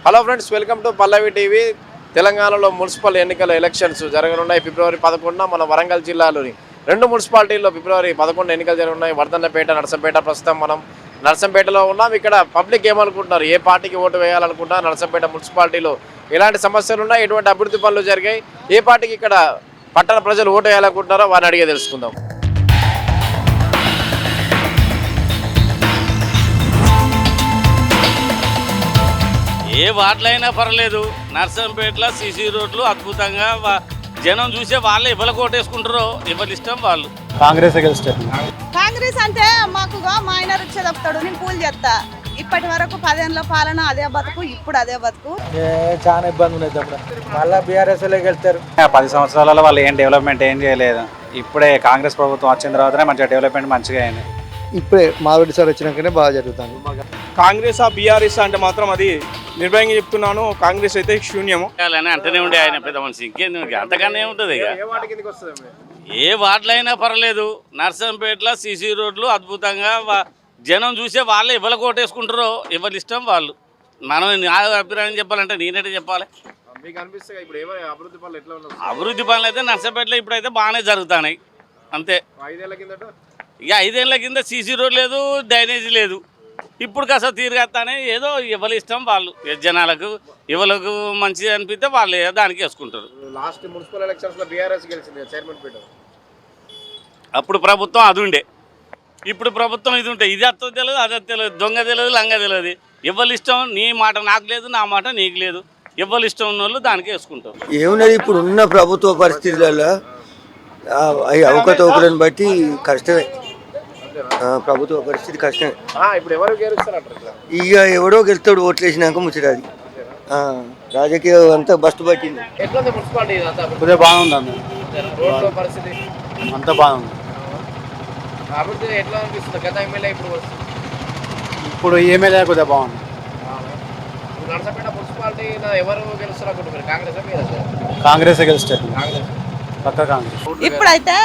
Hello friends, welcome to Pallavi TV. తెలంగాణలో municipal ఎన్నికల elections జరగనున్నాయి. ఫిబ్రవరి 11న మన వరంగల్ జిల్లాలోని 2 మున్సిపాలిటీల్లో ఫిబ్రవరి 11 ఎన్నికలు జరగనున్నాయి. వర్ధన్నపేట, నర్సంపేట. ప్రస్తుతం మనం నర్సంపేటలో ఉన్నాం. ఇక్కడ పబ్లిక్ ఏమనుకుంటున్నారు, ఏ పార్టీకి ఓటు వేయాలనుకుంటున్నారు, నర్సంపేట మున్సిపాలిటీలో ఎలాంటి సమస్యలు ఉన్నాయి, ఎటువంటి అభివృద్ధి పనులు జరిగాయి, ఏ పార్టీకి ఇక్కడ పట్టణ ప్రజలు ఓటు వేయాలనుకుంటున్నారో వారిని అడిగే తెలుసుకుందాం. ఏ వార్డులైనా పర్లేదు. నర్సంపేటలో సీసీ రోడ్లు అద్భుతంగా జనం చూసే వాళ్ళే ఎవరు కోటేసుకుంటారో ఎవరి ఇష్టం వాళ్ళు. కాంగ్రెస్ గెలుస్తారు. కాంగ్రెస్ అంటే మాకుగా మా ఆయన రిక్ష తప్పుతాడు, నేను పూలు చేస్తా. ఇప్పటి వరకు 10 ఏళ్ళ పాలన అదే బతుకు, ఇప్పుడు అదే బతుకు. చాలా ఇబ్బంది ఉన్నది. మళ్ళీ బీఆర్ఎస్ వెళ్తారు. 10 సంవత్సరాలలో వాళ్ళు ఏం డెవలప్మెంట్ ఏం చేయలేదు. ఇప్పుడే కాంగ్రెస్ ప్రభుత్వం వచ్చిన తర్వాతనే మంచిగా డెవలప్మెంట్ మంచిగా అయింది. ఇప్పుడే మాధుడి సార్ వచ్చినాకనే బాగా జరుగుతుంది. కాంగ్రెస్ బీఆర్ఎస్ అంటే మాత్రం అది నిర్భయంగా చెప్తున్నాను, కాంగ్రెస్ అయితే శూన్యము అని అంటేనే ఉండే ఆయన పెద్ద మనిషి. ఇంకేంది అంతకన్నా ఏముంటుంది ఇక. ఏ వార్డులైనా పర్లేదు. నర్సంపేటలో సీసీ రోడ్లు అద్భుతంగా జనం చూసే వాళ్ళే ఎవరు కోటేసుకుంటారో ఎవరి ఇష్టం వాళ్ళు. మనం నా అభిప్రాయం చెప్పాలంటే నేనైతే చెప్పాలి. అభివృద్ధి పనులు అయితే నర్సంపేటలో ఇప్పుడైతే బాగానే జరుగుతున్నాయి అంతే. ఇక 5 ఏళ్ళ కింద సీసీ రోడ్ లేదు, డ్రైనేజీ లేదు. ఇప్పుడు కాస్త తీరుగానే ఏదో ఎవరి ఇష్టం వాళ్ళు. జనాలకు ఎవరికి మంచిది అనిపిస్తే వాళ్ళు దానికి వేసుకుంటారు. లాస్ట్ మున్సిపల్ ఎలక్షన్స్ లో బీఆర్ఎస్ గెలిచింది చైర్మన్ పీఠ. అప్పుడు ప్రభుత్వం అది ఉండే, ఇప్పుడు ప్రభుత్వం ఇది ఉంటే ఇది అత్త తెలియదు, అది తెలియదు, దొంగ తెలియదు, లంగ తెలియదు. ఎవరి ఇష్టం, నీ మాట నాకు లేదు, నా మాట నీకు లేదు. ఎవరి ఇష్టం ఉన్న వాళ్ళు దానికి వేసుకుంటారు. ఏమున్నది ఇప్పుడు ఉన్న ప్రభుత్వ పరిస్థితులలో అవకతవకలను బట్టి కష్టమే. ప్రభుత్వ పరిస్థితి కష్టమే. ఇప్పుడు ఎవరు గెలుస్తారంటారు? ఇక ఎవడో గెలుస్తాడు ఓట్లు వేసినాక ముచ్చటది. రాజకీయం అంతా బస్టు పట్టింది. ఎట్లుంది మున్సిపాలిటీ? కొద్దిగా బాగుంది అన్న, రోడ్ల పరిస్థితి అంతా బాగుంది. అభివృద్ధి ఎట్లా అనిపిస్తుంది? గత ఎమ్మెల్యే ఇప్పుడు ఎమ్మెల్యే కొద్దిగా బాగుంది. నర్సంపేట మున్సిపాలిటీ ఎవరు గెలుస్తారు అనుకుంటున్నారు? కాంగ్రెస్ గెలుస్తారు. పక్క కాంగ్రెస్. ఇప్పుడైతే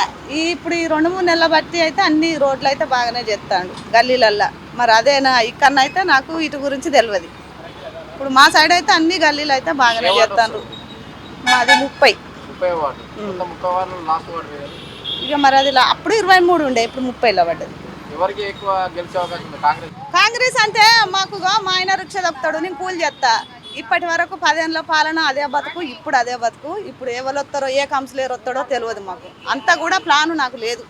ఇప్పుడు ఈ 2-3 నెలల బట్టి అయితే అన్ని రోడ్లు అయితే బాగానే చేస్తాడు గల్లీలల్లా. మరి అదేనా ఇక్కడ అయితే నాకు ఇటు గురించి తెలియదు. ఇప్పుడు మా సైడ్ అయితే అన్ని గల్లీలు అయితే బాగానే చేస్తాడు. మాది 30. ఇక మరి అది అప్పుడు 23 ఉండే, ఇప్పుడు 30లో పడ్డది. కాంగ్రెస్ అంటే మాకుగా మా ఆయన రిక్ష తప్పుతాడు, నేను పూలు చేస్తా. ఇప్పటి వరకు 10 ఏళ్ళ పాలన అదే బతుకు, ఇప్పుడు అదే బతుకు. ఇప్పుడు ఎవరు వస్తారో, ఏ కౌన్సిలర్ వస్తాడో తెలియదు మాకు. అంతా కూడా ప్లాను నాకు లేదు,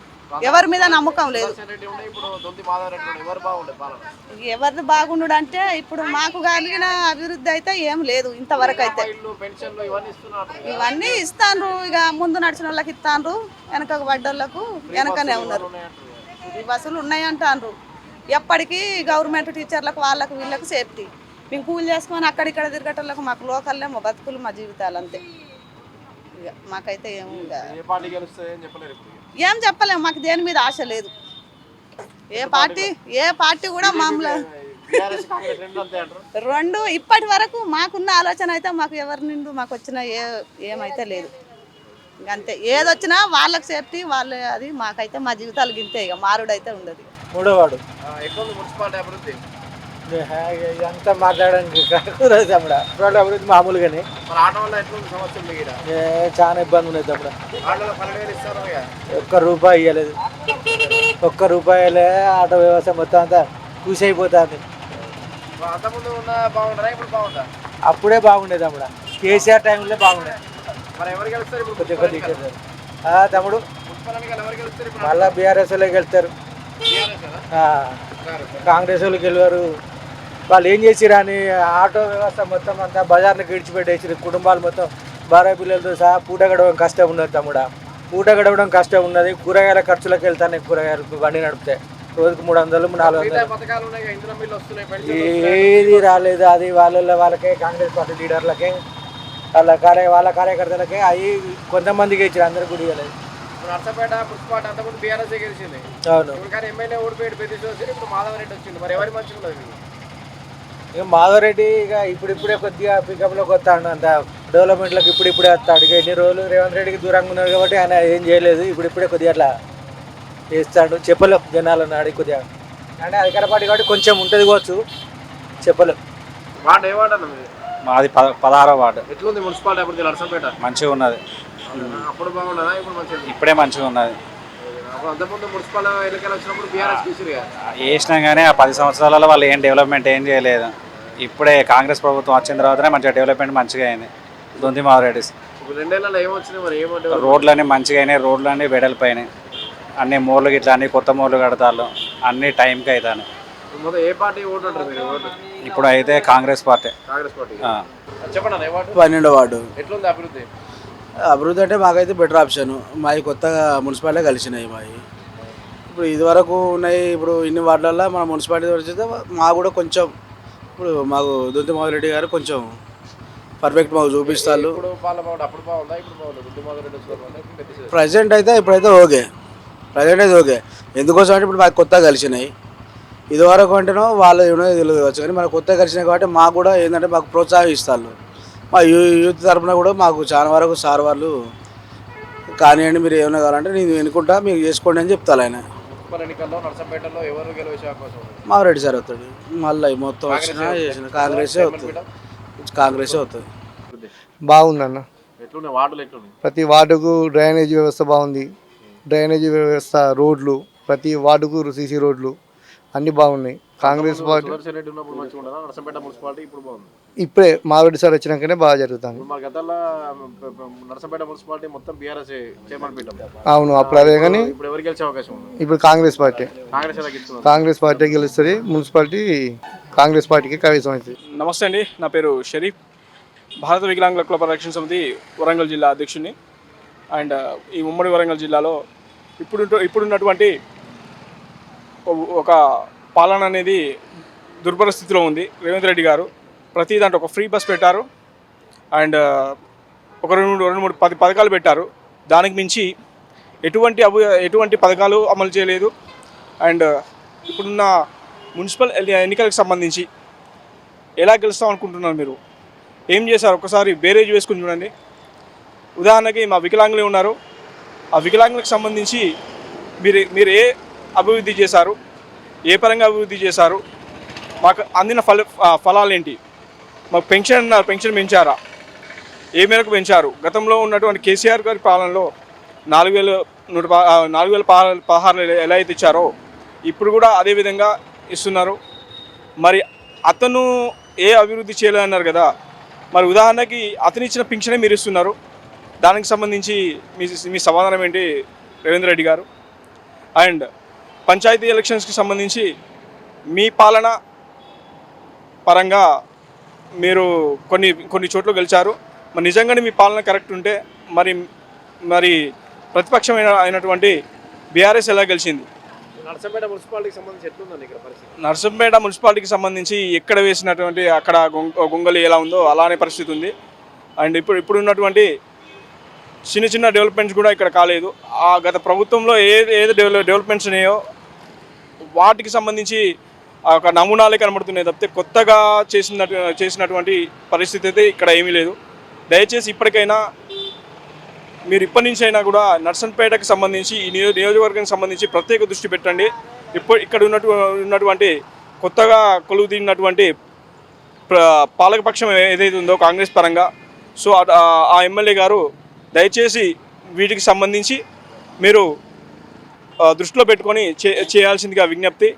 ఎవరి మీద నమ్మకం లేదు. ఎవరిది బాగుండు అంటే ఇప్పుడు మాకు కలిగిన అభివృద్ధి అయితే ఏం లేదు ఇంతవరకు అయితే. ఇవన్నీ ఇస్తాను, ఇక ముందు నడిచిన వాళ్ళకి ఇస్తాను, వెనక పడ్డోళ్ళకు వెనకనే ఉన్నారు. బస్సులు ఉన్నాయంటారు. ఎప్పటికీ గవర్నమెంట్ టీచర్లకు వాళ్ళకు వీళ్ళకు సేఫ్టీ. మేము కూలి చేసుకొని అక్కడిక్కడ తిరగటోళ్ళకు మాకు లోకల్లే మా బతుకులు, మా జీవితాలు అంతే. ఇక మాకైతే ఏం చెప్పలేము. మాకు దేని మీద ఆశ లేదు. ఏ పార్టీ కూడా మామూలు రెండు ఇప్పటి వరకు మాకున్న ఆలోచన అయితే మాకు ఎవరి నుండి మాకు వచ్చిన ఏమైతే లేదు. అంతే, ఏదొచ్చినా వాళ్ళకి సేఫ్టీ వాళ్ళే. అది మాకైతే మా జీవితాలు గింతే, ఇక మారుడైతే ఉండదు. 3వ వార్డు మున్సిపాలిటీ అభివృద్ధి అంతా మాట్లాడడానికి రోడ్డు అభివృద్ధి మామూలుగానే. చాలా ఇబ్బంది ఉన్నది. ఒక్క రూపాయి ఇవ్వలేదు. ఒక్క రూపాయలే ఆటో వ్యవస్థ మొత్తం అంతా కూసైపోతుంది. అప్పుడే బాగుండేది తమ్ముడు, కేసీఆర్ టైంలో బాగుండేది. తమ్ముడు మళ్ళా బీఆర్ఎస్ వాళ్ళకి వెళ్తారు, కాంగ్రెస్ వాళ్ళకి వెళ్ళారు. వాళ్ళు ఏం చేసిరు అని ఆటో వ్యవస్థ మొత్తం అంతా బజార్ని విడిచిపెట్టేసారు. కుటుంబాలు మొత్తం భార్య పిల్లలతో సహా పూట గడవడం కష్టం ఉన్నది తమ్ముడా. పూట గడవడం కష్టం ఉన్నది. కూరగాయల ఖర్చులకు వెళ్తాను, కూరగాయలకు బండి నడిపితే రోజుకు 300, 400. ఏది రాలేదు. అది వాళ్ళకే, కాంగ్రెస్ పార్టీ లీడర్లకే, వాళ్ళ కార్యకర్తలకే అవి కొంతమందికి ఇచ్చారు, అందరికి కూడా ఇవ్వలేదు. నర్సంపేట మున్సిపాలిటీ అంతకుముందు బీఆర్ఎస్ గెలిచింది. అవును, ఎమ్మెల్యే ఓడిపోయాడు పెద్ద. ఇప్పుడు మాధవరెడ్డి వచ్చింది. మరి ఎవరి మంచిగా ఉన్నది? ఇక మాధవరెడ్డి ఇక ఇప్పుడిప్పుడే కొద్దిగా పికప్లోకి వస్తాడు. అంత డెవలప్మెంట్లకు ఇప్పుడిప్పుడే వస్తాడు. ఇక ఎన్ని రోజులు రేవంత్ రెడ్డికి దూరంగా ఉన్నారు కాబట్టి ఆయన ఏం చేయలేదు. ఇప్పుడిప్పుడే కొద్దిగా అట్లా చేస్తాడు. చెప్పలేం జనాలను ఆడి కొద్దిగా, అంటే అధికార పార్టీ కాబట్టి కొంచెం ఉంటుంది కావచ్చు, చెప్పలేం. మాది 16వ వార్డు. ఎట్లుంది మున్సిపాలిటీ అభివృద్ధి నర్సంపేట? మంచిగా ఉన్నది. అప్పుడు బాగున్నదా ఇప్పుడు మంచిగా? ఇప్పుడే మంచిగా ఉన్నది. అప్పుడు అంతకుముందు మున్సిపల్ ఎన్నికలు వచ్చినప్పుడు బీఆర్ఎస్ గెలిచిరుగా. వేసినాం కానీ ఆ 10 సంవత్సరాలలో వాళ్ళు ఏం డెవలప్మెంట్ ఏం చేయలేదు. ఇప్పుడే కాంగ్రెస్ ప్రభుత్వం వచ్చిన తర్వాతనే మంచిగా డెవలప్మెంట్ మంచిగా అయింది. దొంతి మాధవరెడ్డి ఇప్పుడు 2 ఏళ్ళలో ఏమొచ్చినాయి మరి? ఏమంటే రోడ్లన్నీ మంచిగా అయినాయి, రోడ్లన్నీ వెడల్పోయినాయి, అన్ని మోర్లు గిట్లా అన్ని కొత్త మోర్లు కడతారు, అన్ని టైంకి అవుతాను. మొదలు ఏ పార్టీ ఓటు అంటారు మీరు? ఓటు ఇప్పుడు అయితే కాంగ్రెస్ పార్టీ. కాంగ్రెస్ పార్టీ. చెప్పండి అన్న, ఏ వార్డు? 12వ వార్డు. ఎట్లుంది అభివృద్ధి? అభివృద్ధి అంటే మాకైతే బెటర్ ఆప్షన్. మావి కొత్తగా మున్సిపాలిటీ కలిసినాయి. మావి ఇప్పుడు ఇదివరకు ఉన్నాయి. ఇప్పుడు ఇన్ని వార్డులలో మన మున్సిపాలిటీ వచ్చేస్తే మాకు కూడా కొంచెం ఇప్పుడు మాకు దొంతి మాధవరెడ్డి గారు కొంచెం పర్ఫెక్ట్ మాకు చూపిస్తారు. ఇప్పుడు పాలన బాగుంది, అప్పుడు బాగుందా? ఇప్పుడు బాగుంది? దుద్దు మాధవరెడ్డి వచ్చిన ప్రజెంట్ అయితే ఇప్పుడైతే ఓకే. ప్రజెంట్ అయితే ఓకే. ఎందుకోసం అంటే ఇప్పుడు మాకు కొత్తగా కలిసినాయి. ఇదివరకు అంటేనో వాళ్ళు ఏమో తెలియదు కావచ్చు, కానీ మనకు కొత్తగా కలిసినాయి కాబట్టి మాకు కూడా ఏంటంటే మాకు ప్రోత్సాహిస్తారు. మా యూత్ తరఫున కూడా మాకు చాలా వరకు సార్ వాళ్ళు కానివ్వండి, మీరు ఏమైనా కావాలంటే నేను ఎన్నుకుంటా, మీరు చేసుకోండి అని చెప్తాను. ఆయన మున్సిపల్ ఎన్నికల్లో నర్సంపేటలో ఎవరు గెలిచే అవకాశం ఉంది? మాధవరెడ్డి సార్ అవుతాడు. మళ్ళీ మొత్తం వచ్చినా చేసిన కాంగ్రెసే అవుతుంది. కాంగ్రెసే అవుతుంది. బాగుందన్న. ఎట్లున్నాయి వార్డులు? ఎట్లున్నాయి? ప్రతి వార్డుకు డ్రైనేజీ వ్యవస్థ బాగుంది. డ్రైనేజీ వ్యవస్థ, రోడ్లు, ప్రతి వార్డుకు సీసీ రోడ్లు అన్నీ బాగున్నాయి. కాంగ్రెస్ పార్టీ సుదర్శన్ రెడ్డి ఉన్నప్పుడు మంచిగా ఉండదా నర్సంపేట మున్సిపాలిటీ? ఇప్పుడు బాగుంది. ఇప్పుడే మాధవరెడ్డి సార్ వచ్చినాకనే బాగా జరుగుతుంది. మరి గతంలో నర్సంపేట మున్సిపాలిటీ మొత్తం బీఆర్ఎస్ చైర్మన్ పీఠం. అవును, అప్పుడు అదే. కానీ ఇప్పుడు ఎవరు గెలిచే అవకాశం ఉంది? ఇప్పుడు కాంగ్రెస్ పార్టీ. కాంగ్రెస్ ఎలా గెలుస్తుంది? కాంగ్రెస్ పార్టీ గెలుస్తుంది. మున్సిపాలిటీ కాంగ్రెస్ పార్టీకి కవిసం అవుతుంది. నమస్తే అండి, నా పేరు షరీఫ్. భారత వికలాంగుల కుల పరిరక్షణ సమితి వరంగల్ జిల్లా అధ్యక్షుడిని. అండ్ ఈ ఉమ్మడి వరంగల్ జిల్లాలో ఇప్పుడున్నటువంటి ఒక పాలన అనేది దుర్భర స్థితిలో ఉంది. రేవంత్ రెడ్డి గారు ప్రతి దాంట్లో ఒక ఫ్రీ బస్ పెట్టారు. అండ్ ఒక రెండు మూడు 10 పథకాలు పెట్టారు. దానికి మించి ఎటువంటి పథకాలు అమలు చేయలేదు. అండ్ ఇప్పుడున్న మున్సిపల్ ఎన్నికలకు సంబంధించి ఎలా గెలుస్తాం అనుకుంటున్నారు మీరు? ఏం చేశారు? ఒకసారి బేరేజ్ వేసుకుని చూడండి. ఉదాహరణకి మా వికలాంగులే ఉన్నారు. ఆ వికలాంగులకు సంబంధించి మీరు ఏ అభివృద్ధి చేశారు? ఏ పరంగా అభివృద్ధి చేశారు? మాకు అందిన ఫలాలు ఏంటి? మాకు పెన్షన్ పెంచారా? ఏ మేరకు పెంచారు? గతంలో ఉన్నటువంటి కేసీఆర్ గారి పాలనలో 4,116 ఎలా అయితే ఇచ్చారో ఇప్పుడు కూడా అదే విధంగా ఇస్తున్నారు. మరి అతను ఏ అభివృద్ధి చేయలేదన్నారు కదా, మరి ఉదాహరణకి అతను ఇచ్చిన పెన్షనే మీరు ఇస్తున్నారు. దానికి సంబంధించి మీ సమాధానం ఏంటి రేవంత్ రెడ్డి గారు? అండ్ పంచాయతీ ఎలక్షన్స్కి సంబంధించి మీ పాలన పరంగా మీరు కొన్ని చోట్ల గెలిచారు. మరి నిజంగానే మీ పాలన కరెక్ట్ ఉంటే మరి ప్రతిపక్షం అయినటువంటి బీఆర్ఎస్ ఎలా గెలిచింది? నర్సంపేట మున్సిపాలిటీకి సంబంధించి ఎట్లుందండి ఇక్కడ పరిస్థితి? నర్సంపేట మున్సిపాలిటీకి సంబంధించి ఎక్కడ వేసినటువంటి అక్కడ గొంగలి ఎలా ఉందో అలానే పరిస్థితి ఉంది. అండ్ ఇప్పుడు ఉన్నటువంటి చిన్న డెవలప్మెంట్స్ కూడా ఇక్కడ కాలేదు. ఆ గత ప్రభుత్వంలో ఏది డెవలప్మెంట్స్ ఉన్నాయో వాటికి సంబంధించి ఒక నమూనాలే కనబడుతున్నాయి తప్పితే కొత్తగా చేసినటువంటి పరిస్థితి అయితే ఇక్కడ ఏమీ లేదు. దయచేసి ఇప్పటికైనా మీరు ఇప్పటి నుంచి అయినా కూడా నర్సంపేటకి సంబంధించి ఈ నియోజకవర్గానికి సంబంధించి ప్రత్యేక దృష్టి పెట్టండి. ఇక్కడ ఉన్నటువంటి కొత్తగా కొలువు తీరినటువంటి పాలకపక్షం ఏదైతే ఉందో కాంగ్రెస్ పరంగా, సో ఆ ఎమ్మెల్యే గారు దయచేసి వీటికి సంబంధించి మీరు దృష్టిలో పెట్టుకొని చేయాల్సిందిగా విజ్ఞప్తి.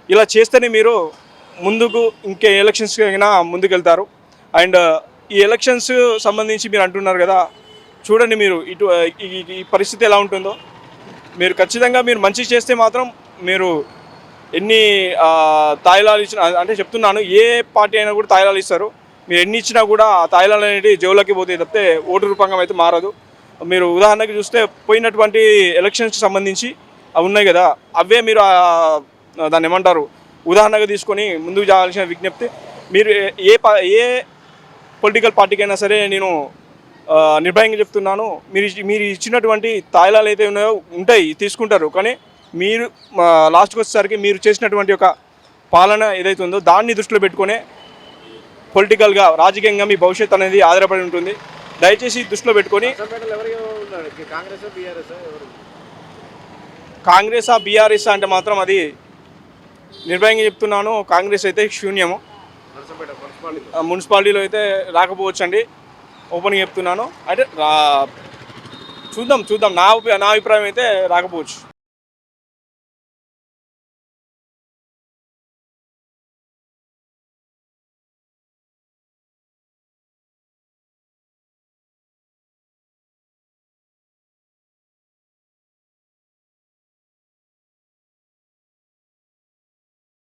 ఇలా చేస్తేనే మీరు ముందుకు ఇంకే ఎలక్షన్స్కి అయినా ముందుకెళ్తారు. అండ్ ఈ ఎలక్షన్స్ సంబంధించి మీరు అంటున్నారు కదా, చూడండి మీరు ఈ పరిస్థితి ఎలా ఉంటుందో. మీరు ఖచ్చితంగా మీరు మంచి చేస్తే మాత్రం మీరు ఎన్ని తాయిలాలు ఇచ్చిన అంటే చెప్తున్నాను, ఏ పార్టీ అయినా కూడా తాయిలాలు ఇస్తారు. మీరు ఎన్ని ఇచ్చినా కూడా ఆ తాయిలాలు అనేవి జేబులోకి పోతాయి తప్పితే ఓటు రూపంగా అయితే మారదు. మీరు ఉదాహరణకి చూస్తే పోయినటువంటి ఎలక్షన్స్కి సంబంధించి అవి ఉన్నాయి కదా, అవే మీరు దాన్ని ఏమంటారు ఉదాహరణగా తీసుకొని ముందుకు చేయాల్సిన విజ్ఞప్తి. మీరు ఏ పొలిటికల్ పార్టీకైనా సరే నేను నిర్భయంగా చెప్తున్నాను, మీరు ఇచ్చినటువంటి తాయిలాలు అయితే ఉన్నాయో ఉంటాయి, తీసుకుంటారు. కానీ మీరు లాస్ట్కి వచ్చేసరికి మీరు చేసినటువంటి ఒక పాలన ఏదైతే ఉందో దాన్ని దృష్టిలో పెట్టుకునే పొలిటికల్గా రాజకీయంగా మీ భవిష్యత్తు అనేది ఆధారపడి ఉంటుంది. దయచేసి దృష్టిలో పెట్టుకొని కాంగ్రెసా బీఆర్ఎస్ అంటే మాత్రం అది నిర్భయంగా చెప్తున్నాను, కాంగ్రెస్ అయితే శూన్యము. మున్సిపాలిటీలో అయితే రాకపోవచ్చు అండి, ఓపెన్గా చెప్తున్నాను. అయితే చూద్దాం నా అభిప్రాయం అయితే రాకపోవచ్చు.